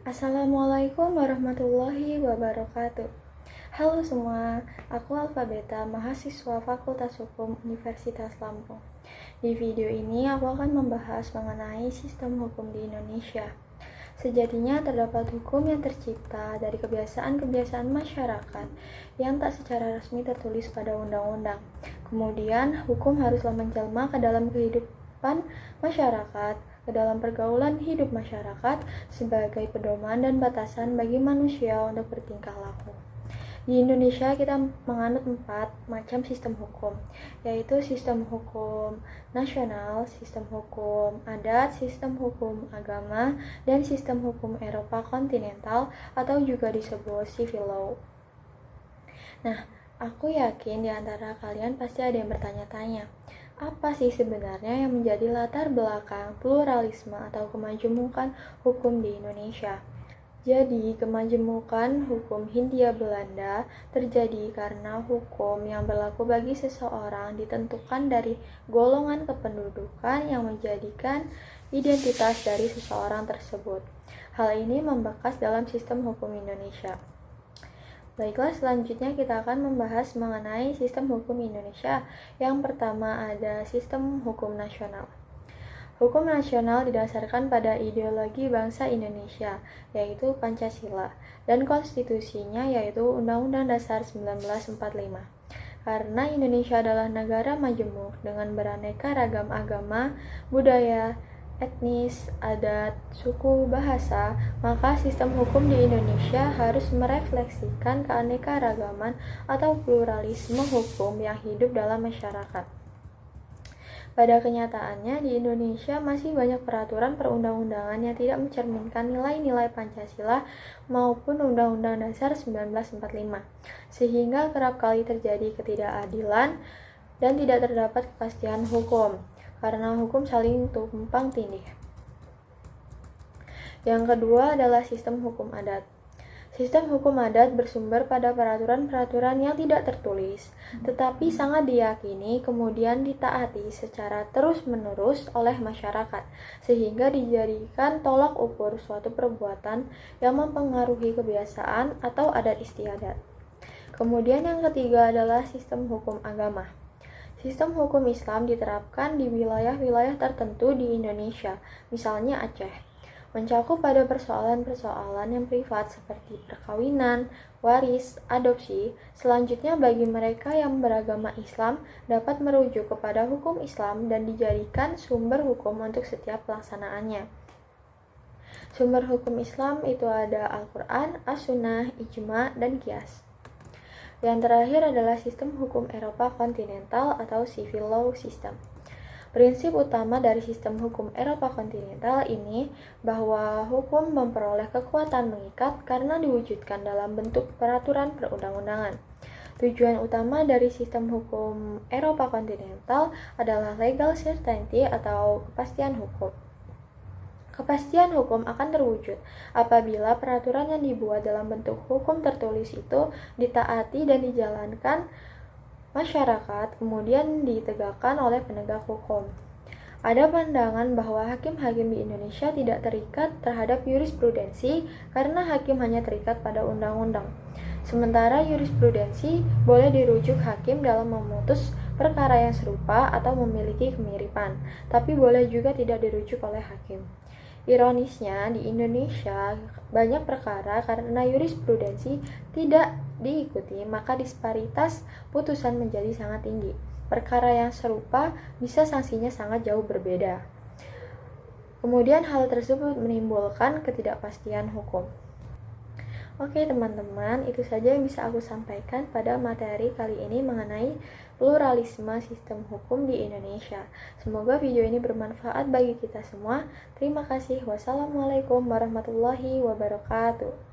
Assalamualaikum warahmatullahi wabarakatuh. Halo semua, aku Alfabeta, mahasiswa Fakultas Hukum Universitas Lampung. Di video ini aku akan membahas mengenai sistem hukum di Indonesia. Sejatinya terdapat hukum yang tercipta dari kebiasaan-kebiasaan masyarakat yang tak secara resmi tertulis pada undang-undang. Kemudian, hukum haruslah menjelma ke dalam kehidupan masyarakat, ke dalam pergaulan hidup masyarakat sebagai pedoman dan batasan bagi manusia untuk bertingkah laku. Di Indonesia kita menganut 4 macam sistem hukum, yaitu sistem hukum nasional, sistem hukum adat, sistem hukum agama, dan sistem hukum Eropa kontinental atau juga disebut civil law. Nah, aku yakin di antara kalian pasti ada yang bertanya-tanya, apa sih sebenarnya yang menjadi latar belakang pluralisme atau kemajemukan hukum di Indonesia? Jadi, kemajemukan hukum Hindia Belanda terjadi karena hukum yang berlaku bagi seseorang ditentukan dari golongan kependudukan yang menjadikan identitas dari seseorang tersebut. Hal ini membekas dalam sistem hukum Indonesia. Baiklah, selanjutnya kita akan membahas mengenai sistem hukum Indonesia. Yang pertama ada sistem hukum nasional. Hukum nasional didasarkan pada ideologi bangsa Indonesia, yaitu Pancasila, dan konstitusinya yaitu Undang-Undang Dasar 1945. Karena Indonesia adalah negara majemuk dengan beraneka ragam agama, budaya, etnis, adat, suku, bahasa, maka sistem hukum di Indonesia harus merefleksikan keanekaragaman atau pluralisme hukum yang hidup dalam masyarakat. Pada kenyataannya, di Indonesia masih banyak peraturan perundang-undangan yang tidak mencerminkan nilai-nilai Pancasila maupun Undang-Undang Dasar 1945, sehingga kerap kali terjadi ketidakadilan dan tidak terdapat kepastian hukum, karena hukum saling tumpang tindih. Yang kedua adalah sistem hukum adat. Sistem hukum adat bersumber pada peraturan-peraturan yang tidak tertulis, tetapi sangat diyakini kemudian ditaati secara terus-menerus oleh masyarakat, sehingga dijadikan tolak ukur suatu perbuatan yang mempengaruhi kebiasaan atau adat istiadat. Kemudian yang ketiga adalah sistem hukum agama. Sistem hukum Islam diterapkan di wilayah-wilayah tertentu di Indonesia, misalnya Aceh. Mencakup pada persoalan-persoalan yang privat seperti perkawinan, waris, adopsi. Selanjutnya bagi mereka yang beragama Islam dapat merujuk kepada hukum Islam dan dijadikan sumber hukum untuk setiap pelaksanaannya. Sumber hukum Islam itu ada Al-Quran, As-Sunnah, Ijma, dan Qiyas. Yang terakhir adalah sistem hukum Eropa kontinental atau civil law system. Prinsip utama dari sistem hukum Eropa kontinental ini bahwa hukum memperoleh kekuatan mengikat karena diwujudkan dalam bentuk peraturan perundang-undangan. Tujuan utama dari sistem hukum Eropa kontinental adalah legal certainty atau kepastian hukum. Kepastian hukum akan terwujud apabila peraturan yang dibuat dalam bentuk hukum tertulis itu ditaati dan dijalankan masyarakat, kemudian ditegakkan oleh penegak hukum. Ada pandangan bahwa hakim-hakim di Indonesia tidak terikat terhadap jurisprudensi karena hakim hanya terikat pada undang-undang. Sementara jurisprudensi boleh dirujuk hakim dalam memutus perkara yang serupa atau memiliki kemiripan, tapi boleh juga tidak dirujuk oleh hakim. Ironisnya, di Indonesia banyak perkara karena jurisprudensi tidak diikuti, maka disparitas putusan menjadi sangat tinggi. Perkara yang serupa bisa sanksinya sangat jauh berbeda. Kemudian hal tersebut menimbulkan ketidakpastian hukum. Oke teman-teman, itu saja yang bisa aku sampaikan pada materi kali ini mengenai pluralisme sistem hukum di Indonesia. Semoga video ini bermanfaat bagi kita semua. Terima kasih. Wassalamualaikum warahmatullahi wabarakatuh.